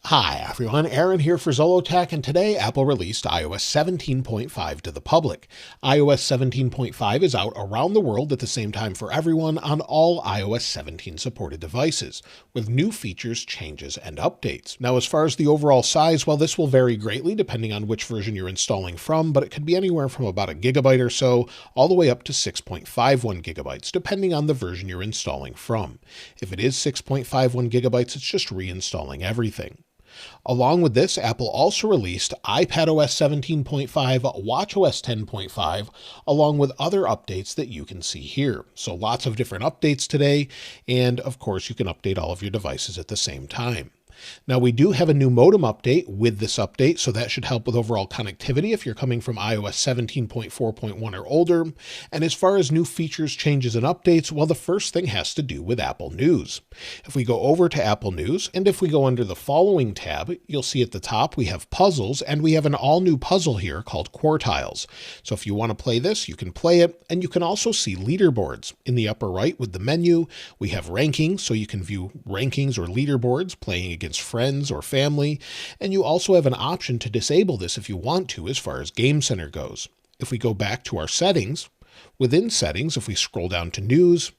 Hi everyone, Aaron here for Zollotech, and today Apple released iOS 17.5 to the public. iOS 17.5 is out around the world at the same time for everyone on all iOS 17 supported devices, with new features, changes, and updates. Now, as far as the overall size, well, this will vary greatly depending on which version you're installing from, but it could be anywhere from about a gigabyte or so, all the way up to 6.51 gigabytes, depending on the version you're installing from. If it is 6.51 gigabytes, it's just reinstalling everything. Along with this, Apple also released iPadOS 17.5, watchOS 10.5, along with other updates that you can see here. So lots of different updates today, and of course you can update all of your devices at the same time. Now, we do have a new modem update with this update, so that should help with overall connectivity if you're coming from iOS 17.4.1 or older. And as far as new features, changes, and updates, well, the first thing has to do with Apple News. If we go over to Apple News, and if we go under the following tab, you'll see at the top we have puzzles, and we have an all-new puzzle here called Quartiles. So if you want to play this, you can play it, and you can also see leaderboards. In the upper right with the menu, we have rankings, so you can view rankings or leaderboards playing against friends or family, and you also have an option to disable this if you want to as far as Game Center goes. If we go back to our settings, within settings, if we scroll down to news,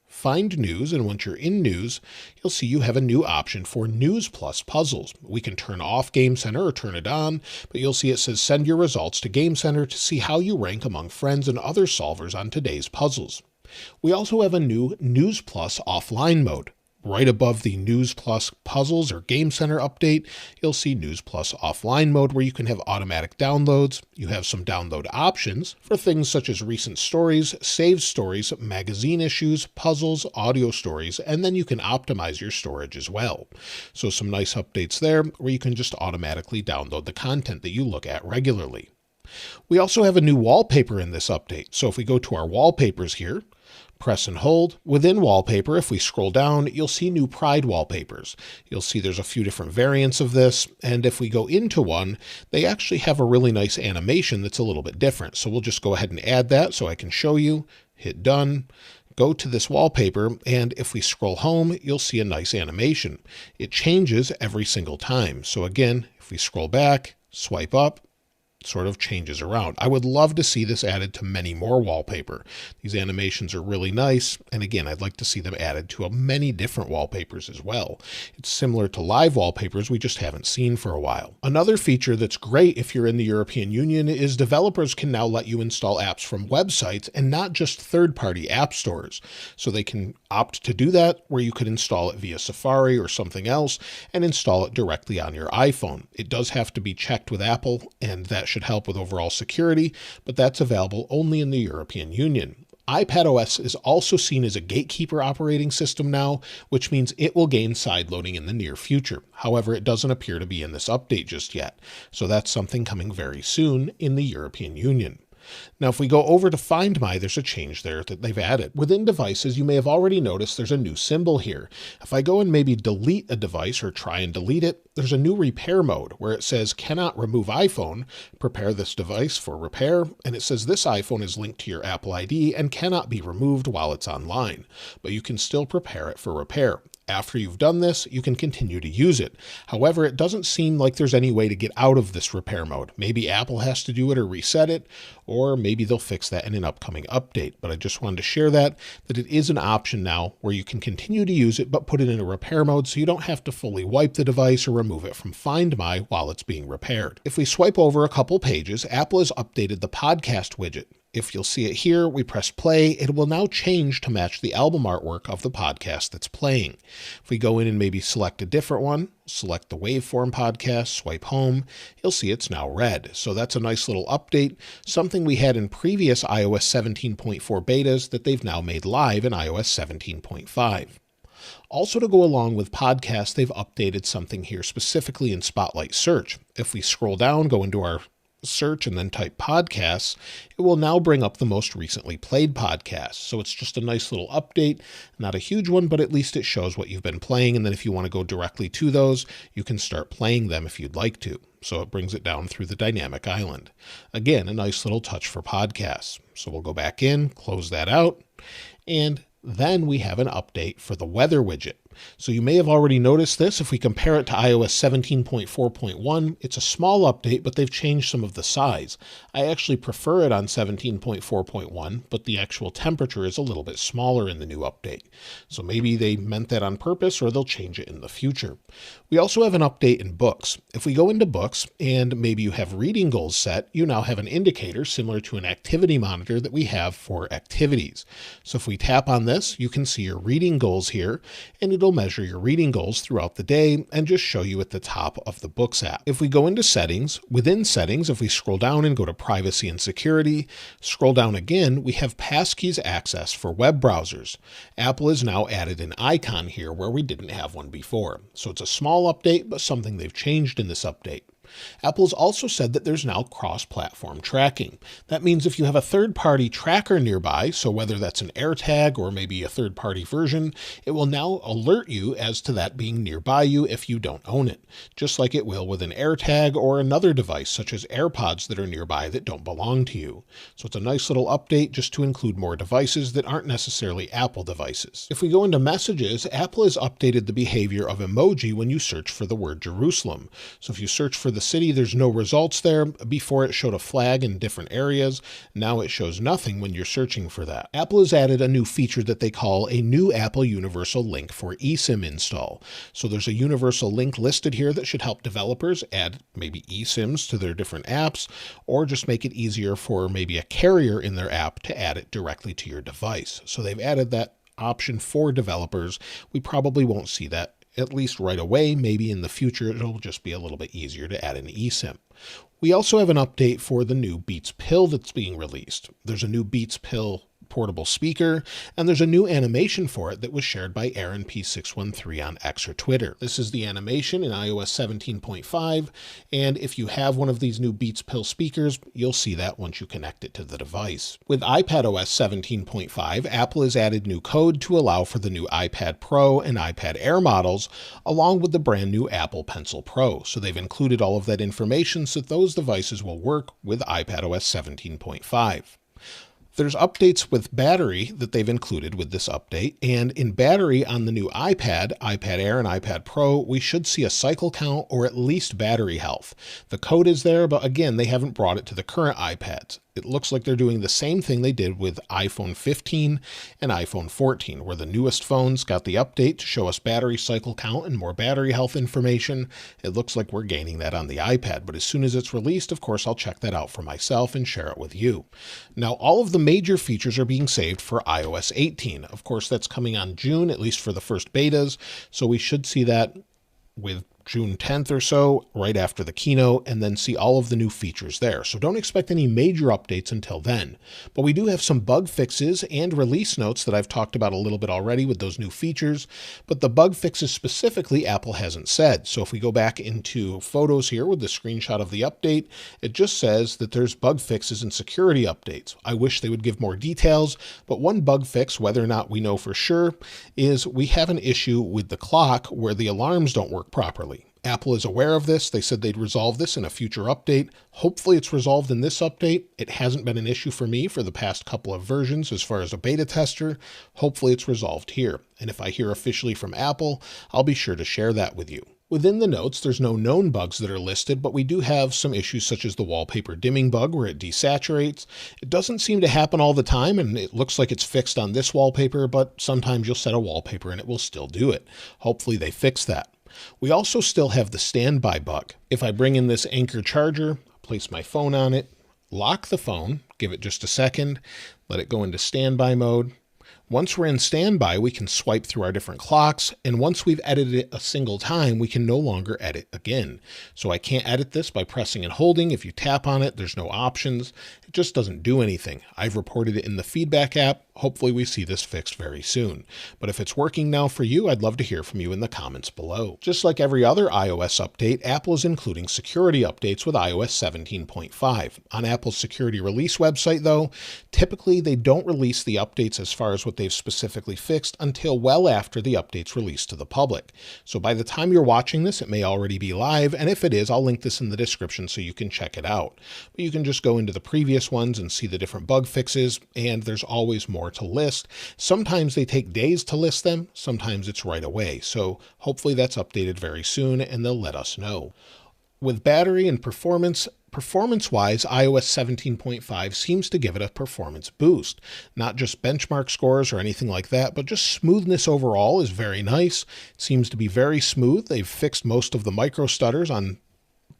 find news, and once you're in news, you'll see you have a new option for News Plus puzzles. We can turn off Game Center or turn it on, but you'll see it says send your results to Game Center to see how you rank among friends and other solvers on today's puzzles. We also have a new News Plus offline mode. Right above the News Plus puzzles or Game Center update, you'll see News Plus offline mode where you can have automatic downloads. You have some download options for things such as recent stories, saved stories, magazine issues, puzzles, audio stories, and then you can optimize your storage as well. So some nice updates there where you can just automatically download the content that you look at regularly. We also have a new wallpaper in this update. So if we go to our wallpapers here, press and hold. Within wallpaper, if we scroll down, you'll see new Pride wallpapers. You'll see there's a few different variants of this, and if we go into one, they actually have a really nice animation that's a little bit different. So we'll just go ahead and add that so I can show you. Hit done. Go to this wallpaper, and if we scroll home, you'll see a nice animation. It changes every single time. So again, if we scroll back, swipe up, sort of changes around. I would love to see this added to many more wallpaper. These animations are really nice, and again, I'd like to see them added to many different wallpapers as well. It's similar to live wallpapers we just haven't seen for a while. Another feature that's great if you're in the European Union is developers can now let you install apps from websites and not just third-party app stores. So they can opt to do that where you could install it via Safari or something else and install it directly on your iPhone. It does have to be checked with Apple, and that should help with overall security, but that's available only in the European Union. iPadOS is also seen as a gatekeeper operating system now, which means it will gain sideloading in the near future. However, it doesn't appear to be in this update just yet, so that's something coming very soon in the European Union. Now, if we go over to Find My, there's a change there that they've added. Within devices, you may have already noticed there's a new symbol here. If I go and maybe delete a device or try and delete it, there's a new repair mode where it says cannot remove iPhone, prepare this device for repair, and it says this iPhone is linked to your Apple ID and cannot be removed while it's online, but you can still prepare it for repair. After you've done this, you can continue to use it. However, it doesn't seem like there's any way to get out of this repair mode. Maybe Apple has to do it or reset it, or maybe they'll fix that in an upcoming update. But I just wanted to share that it is an option now where you can continue to use it, but put it in a repair mode so you don't have to fully wipe the device or remove it from Find My while it's being repaired. If we swipe over a couple pages, Apple has updated the podcast widget. If you'll see it here, we press play, it will now change to match the album artwork of the podcast that's playing. If we go in and maybe select a different one, select the Waveform podcast, swipe home, you'll see it's now red. So that's a nice little update, something we had in previous iOS 17.4 betas that they've now made live in iOS 17.5. Also, to go along with podcasts, they've updated something here specifically in Spotlight Search. If we scroll down, go into our search and then type podcasts, it will now bring up the most recently played podcasts. So it's just a nice little update, not a huge one, but at least it shows what you've been playing. And then if you want to go directly to those, you can start playing them if you'd like to. So it brings it down through the dynamic island. Again, a nice little touch for podcasts. So we'll go back in, close that out, and then we have an update for the weather widget. So you may have already noticed this. If we compare it to iOS 17.4.1, it's a small update, but they've changed some of the size. I actually prefer it on 17.4.1, but the actual temperature is a little bit smaller in the new update. So maybe they meant that on purpose, or they'll change it in the future. We also have an update in books. If we go into books and maybe you have reading goals set, you now have an indicator similar to an activity monitor that we have for activities. So if we tap on this, you can see your reading goals here, and it'll measure your reading goals throughout the day and just show you at the top of the Books app. If we go into settings, within settings, if we scroll down and go to privacy and security, scroll down again, we have passkeys access for web browsers. Apple has now added an icon here where we didn't have one before. So it's a small update, but something they've changed in this update. Apple's also said that there's now cross-platform tracking. That means if you have a third-party tracker nearby, so whether that's an AirTag or maybe a third-party version, it will now alert you as to that being nearby you if you don't own it, just like it will with an AirTag or another device such as AirPods that are nearby that don't belong to you. So it's a nice little update just to include more devices that aren't necessarily Apple devices. If we go into messages, Apple has updated the behavior of emoji when you search for the word Jerusalem. So if you search for the city, there's no results there. Before it showed a flag in different areas. Now it shows nothing when you're searching for that. Apple has added a new feature that they call a new Apple Universal Link for eSIM install. So there's a universal link listed here that should help developers add maybe eSIMs to their different apps, or just make it easier for maybe a carrier in their app to add it directly to your device. So they've added that option for developers. We probably won't see that at least right away. Maybe in the future, it'll just be a little bit easier to add an eSIM. We also have an update for the new Beats Pill that's being released. There's a new Beats Pill portable speaker, and there's a new animation for it that was shared by Aaron P613 on X or Twitter. This is the animation in iOS 17.5, and if you have one of these new Beats Pill speakers, you'll see that once you connect it to the device. With iPadOS 17.5, Apple has added new code to allow for the new iPad Pro and iPad Air models, along with the brand new Apple Pencil Pro. So they've included all of that information so that those devices will work with iPadOS 17.5. There's updates with battery that they've included with this update, and in battery on the new iPad, iPad Air, and iPad Pro, we should see a cycle count or at least battery health. The code is there, but again, they haven't brought it to the current iPads. It looks like they're doing the same thing they did with iPhone 15 and iPhone 14, where the newest phones got the update to show us battery cycle count and more battery health information. It looks like we're gaining that on the iPad, but as soon as it's released, of course, I'll check that out for myself and share it with you. Now, all of the major features are being saved for iOS 18. Of course, that's coming on June, at least for the first betas, so we should see that with June 10th or so, right after the keynote, and then see all of the new features there. So don't expect any major updates until then. But we do have some bug fixes and release notes that I've talked about a little bit already with those new features, but the bug fixes specifically Apple hasn't said. So if we go back into Photos here with the screenshot of the update, it just says that there's bug fixes and security updates. I wish they would give more details, but one bug fix, whether or not we know for sure, is we have an issue with the clock where the alarms don't work properly. Apple is aware of this. They said they'd resolve this in a future update. Hopefully it's resolved in this update. It hasn't been an issue for me for the past couple of versions as far as a beta tester. Hopefully it's resolved here. And if I hear officially from Apple, I'll be sure to share that with you. Within the notes, there's no known bugs that are listed, but we do have some issues such as the wallpaper dimming bug where it desaturates. It doesn't seem to happen all the time, and it looks like it's fixed on this wallpaper, but sometimes you'll set a wallpaper and it will still do it. Hopefully they fix that. We also still have the standby bug. If I bring in this Anker charger, place my phone on it, lock the phone, give it just a second, let it go into standby mode. Once we're in standby, we can swipe through our different clocks, and once we've edited it a single time, we can no longer edit again. So I can't edit this by pressing and holding. If you tap on it, there's no options. It just doesn't do anything. I've reported it in the feedback app. Hopefully we see this fixed very soon. But if it's working now for you, I'd love to hear from you in the comments below. Just like every other iOS update, Apple is including security updates with iOS 17.5. On Apple's security release website, though, typically they don't release the updates as far as what they've specifically fixed until well after the update's released to the public. So by the time you're watching this, it may already be live, and if it is, I'll link this in the description so you can check it out. But you can just go into the previous various ones and see the different bug fixes, and there's always more to list. Sometimes they take days to list them, sometimes it's right away. So hopefully that's updated very soon and they'll let us know. With battery and performance-wise, iOS 17.5 seems to give it a performance boost. Not just benchmark scores or anything like that, but just smoothness overall is very nice. It seems to be very smooth. They've fixed most of the micro stutters on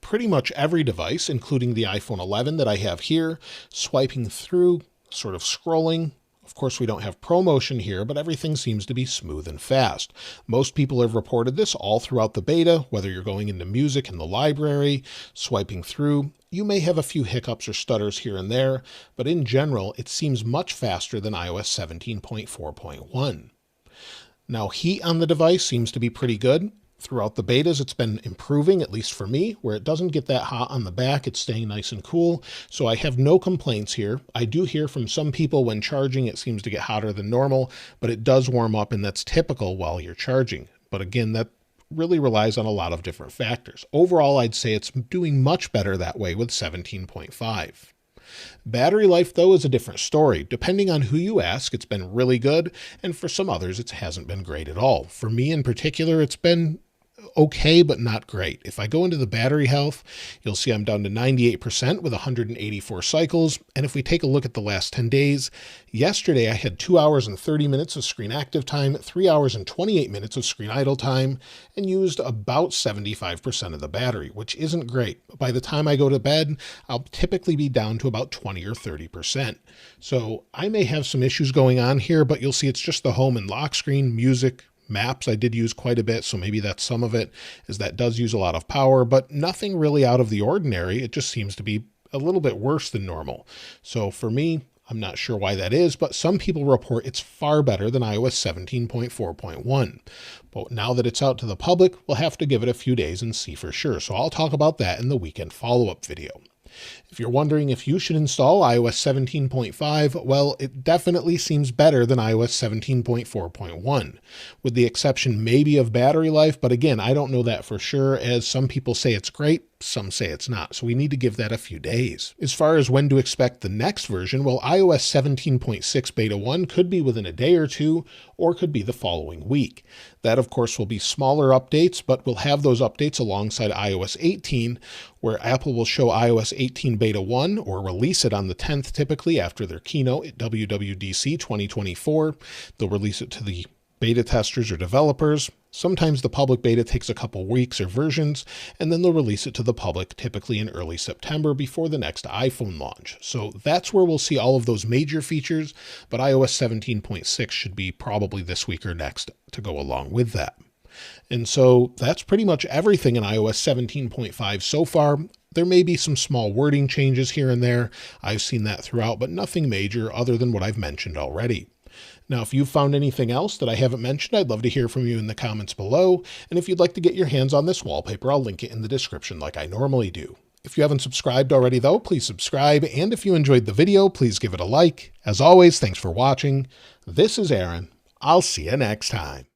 pretty much every device, including the iPhone 11 that I have here. Swiping through, sort of scrolling. Of course, we don't have ProMotion here, but everything seems to be smooth and fast. Most people have reported this all throughout the beta, whether you're going into music in the library, swiping through. You may have a few hiccups or stutters here and there, but in general, it seems much faster than iOS 17.4.1. Now, heat on the device seems to be pretty good. Throughout the betas, it's been improving, at least for me, where it doesn't get that hot on the back. It's staying nice and cool. So I have no complaints here. I do hear from some people when charging, it seems to get hotter than normal, but it does warm up, and that's typical while you're charging. But again, that really relies on a lot of different factors. Overall, I'd say it's doing much better that way with 17.5. Battery life, though, is a different story. Depending on who you ask, it's been really good, and for some others, it hasn't been great at all. For me in particular, it's been okay, but not great. If I go into the battery health, you'll see I'm down to 98% with 184 cycles. And if we take a look at the last 10 days, yesterday I had 2 hours and 30 minutes of screen active time, 3 hours and 28 minutes of screen idle time, and used about 75% of the battery, which isn't great. By the time I go to bed, I'll typically be down to about 20 or 30%. So I may have some issues going on here, but you'll see it's just the home and lock screen, music, maps I did use quite a bit, so maybe that's some of it, as that does use a lot of power, but nothing really out of the ordinary. It just seems to be a little bit worse than normal. So for me, I'm not sure why that is, but some people report it's far better than iOS 17.4.1. But now that it's out to the public, we'll have to give it a few days and see for sure. So I'll talk about that in the weekend follow-up video. If you're wondering if you should install iOS 17.5, well, it definitely seems better than iOS 17.4.1, with the exception maybe of battery life, but again, I don't know that for sure, as some people say it's great, some say it's not, so we need to give that a few days. As far as when to expect the next version, well, iOS 17.6 Beta 1 could be within a day or two, or could be the following week. That, of course, will be smaller updates, but we'll have those updates alongside iOS 18, where Apple will show iOS 18 Beta 1, or release it on the 10th typically after their keynote at WWDC 2024. They'll release it to the beta testers or developers. Sometimes the public beta takes a couple weeks or versions, and then they'll release it to the public typically in early September before the next iPhone launch. So that's where we'll see all of those major features, but iOS 17.6 should be probably this week or next to go along with that. And so that's pretty much everything in iOS 17.5 so far. There may be some small wording changes here and there. I've seen that throughout, but nothing major other than what I've mentioned already. Now, if you've found anything else that I haven't mentioned, I'd love to hear from you in the comments below. And if you'd like to get your hands on this wallpaper, I'll link it in the description like I normally do. If you haven't subscribed already, though, please subscribe. And if you enjoyed the video, please give it a like. As always, thanks for watching. This is Aaron. I'll see you next time.